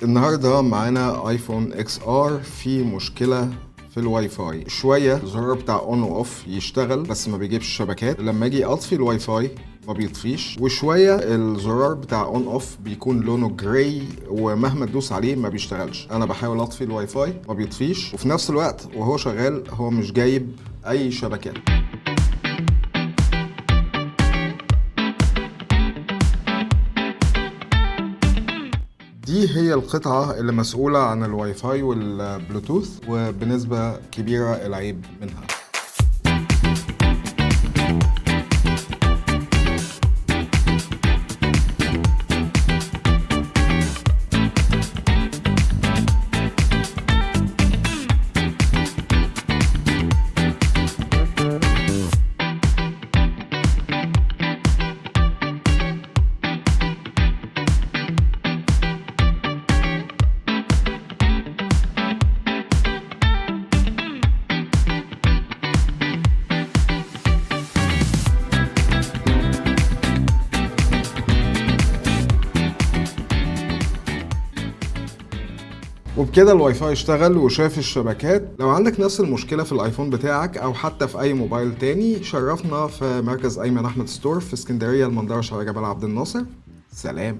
النهارده معانا ايفون اكس ار في مشكله في الواي فاي. شويه الزرار بتاع اون واوف يشتغل بس ما بيجيبش شبكات، لما اجي اطفي الواي فاي ما بيطفيش، وشويه الزرار بتاع اون اوف بيكون لونه جراي ومهما تدوس عليه ما بيشتغلش. انا بحاول اطفي الواي فاي ما بيطفيش، وفي نفس الوقت وهو شغال هو مش جايب اي شبكات. دي هي القطعة اللي مسؤولة عن الواي فاي والبلوتوث، وبنسبة كبيرة العيب منها. وبكده الواي فاي اشتغل وشاف الشبكات. لو عندك نفس المشكلة في الايفون بتاعك او حتى في اي موبايل تاني، شرفنا في مركز ايمن احمد ستور في اسكندرية، المنظرة، شارع جبل عبد الناصر. سلام.